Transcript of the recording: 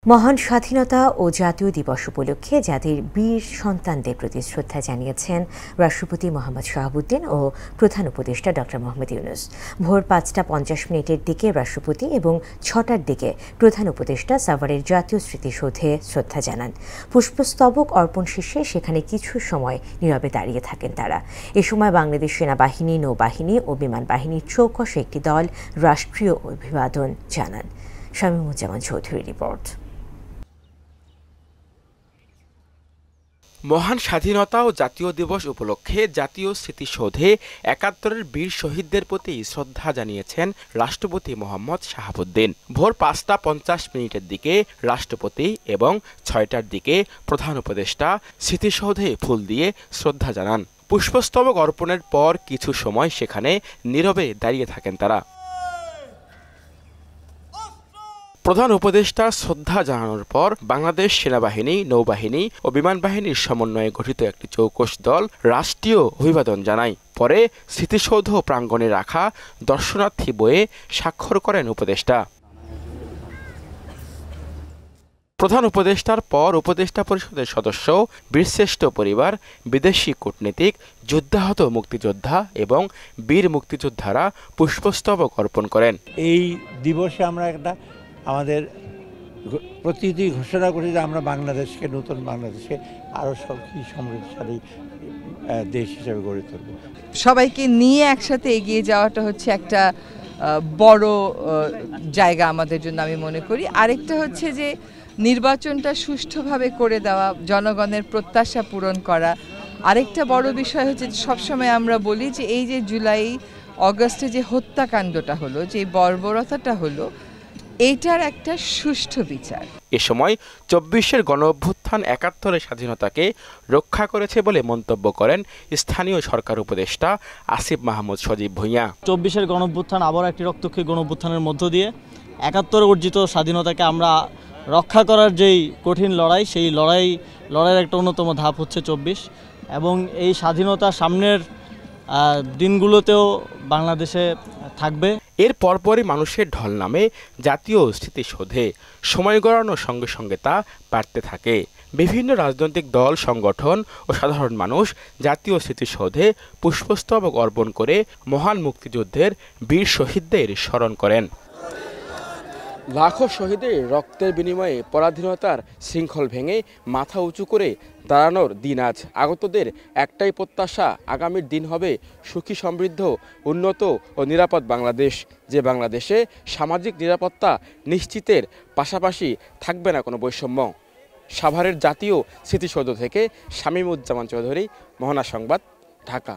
মহান স্বাধীনতা ও জাতীয় দিবস উপলক্ষে জাতির বীর সন্তানদের প্রতি শ্রদ্ধা জানিয়েছেন রাষ্ট্রপতি মোহাম্মদ শাহাবুদ্দিন ও প্রধান উপদেষ্টা ডক্টর মোহাম্মদ ইউনূস। ভোর ৫টা ৫০ দিকে রাষ্ট্রপতি এবং ৬টার দিকে প্রধান উপদেষ্টা সাভারের জাতীয় স্মৃতিসৌধে শ্রদ্ধা জানান। পুষ্পস্তবক অর্পণ শেষে সেখানে কিছু সময় নীরবে দাঁড়িয়ে থাকেন তারা। এ সময় বাংলাদেশ সেনাবাহিনী, নৌবাহিনী ও বিমান বাহিনীর চৌকশে একটি দল রাষ্ট্রীয় অভিবাদন জানান। শামীমুজ্জামান চৌধুরীর রিপোর্ট। মহান স্বাধীনতা ও জাতীয় দিবস উপলক্ষে জাতীয় স্মৃতিসৌধে ৭১-এর বীর শহীদদের প্রতি শ্রদ্ধা জানিয়েছেন রাষ্ট্রপতি মোহাম্মদ শাহাবুদ্দিন। ভোর ৫টা ৫০ দিকে রাষ্ট্রপতি এবং ৬টার দিকে প্রধান উপদেষ্টা স্মৃতিসৌধে ফুল দিয়ে শ্রদ্ধা জানান। পুষ্পস্তবক অর্পণের পর কিছু সময় সেখানে নীরবে দাঁড়িয়ে থাকেন তারা। প্রধান উপদেষ্টা শ্রদ্ধা জানানোর পর বাংলাদেশ সেনাবাহিনী, নৌবাহিনী ও বিমান বাহিনীর সমন্বয়ে গঠিত একটি চৌকস দল রাষ্ট্রীয় অভিবাদন জানায়। পরে স্মৃতিসৌধ প্রাঙ্গণে রাখা দর্শনার্থী বইয়ে স্বাক্ষর করেন উপদেষ্টা। প্রধান উপদেষ্টার পর উপদেষ্টা পরিষদের সদস্য, বীরশ্রেষ্ঠ পরিবার, বিদেশি কূটনীতিক, যুদ্ধাহত মুক্তিযোদ্ধা এবং বীর মুক্তিযোদ্ধারা পুষ্পস্তবক অর্পণ করেন। এই দিবসে আমরা আমাদের প্রতিটি ঘোষণা করি যে আমরা বাংলাদেশকে, নতুন বাংলাদেশকে আরও শক্তি সমৃদ্ধশালী দেশ হিসেবে গড়ে তুলব। সবাইকে নিয়ে একসাথে এগিয়ে যাওয়াটা হচ্ছে একটা বড় জায়গা আমাদের জন্য, আমি মনে করি। আরেকটা হচ্ছে যে নির্বাচনটা সুষ্ঠুভাবে করে দেওয়া, জনগণের প্রত্যাশা পূরণ করা। আরেকটা বড় বিষয় হচ্ছে সবসময় আমরা বলি যে এই যে জুলাই অগাস্টে যে হত্যাকাণ্ডটা হলো, যে বর্বরতাটা হলো, এইটার একটা সুষ্ঠু বিচার। এ সময় ২৪-এর গণঅভ্যুত্থান ৭১-এর স্বাধীনতাকে রক্ষা করেছে বলে মন্তব্য করেন স্থানীয় সরকার উপদেষ্টা আসিফ মাহমুদ সজীব ভূঁইয়া। ২৪-এর গণঅভ্যুত্থান আবার একটি রক্তক্ষয়ী গণঅভ্যুত্থানের মধ্য দিয়ে ৭১ অর্জিত স্বাধীনতাকে আমরা রক্ষা করার যেই কঠিন লড়াই, সেই লড়াইয়ের একটা অন্যতম ধাপ হচ্ছে ২৪, এবং এই স্বাধীনতা সামনের দিনগুলোতেও বাংলাদেশে থাকবে। এর পরপরই মানুষের ঢল নামে জাতীয় স্মৃতিসৌধে। সময় গড়ানোর সঙ্গে সঙ্গে তা বাড়তে থাকে। বিভিন্ন রাজনৈতিক দল, সংগঠন ও সাধারণ মানুষ জাতীয় স্মৃতিসৌধে পুষ্পস্তবক অর্পণ করে মহান মুক্তিযুদ্ধের বীর শহীদদের স্মরণ করেন। লাখো শহীদের রক্তের বিনিময়ে পরাধীনতার শৃঙ্খল ভেঙে মাথা উঁচু করে দাঁড়ানোর দিন আজ। আগতদের একটাই প্রত্যাশা, আগামীর দিন হবে সুখী, সমৃদ্ধ, উন্নত ও নিরাপদ বাংলাদেশ, যে বাংলাদেশে সামাজিক নিরাপত্তা নিশ্চিতের পাশাপাশি থাকবে না কোনো বৈষম্য। সাভারের জাতীয় স্মৃতিসৌধ থেকে শামীমুজ্জামান চৌধুরী, মোহনা সংবাদ, ঢাকা।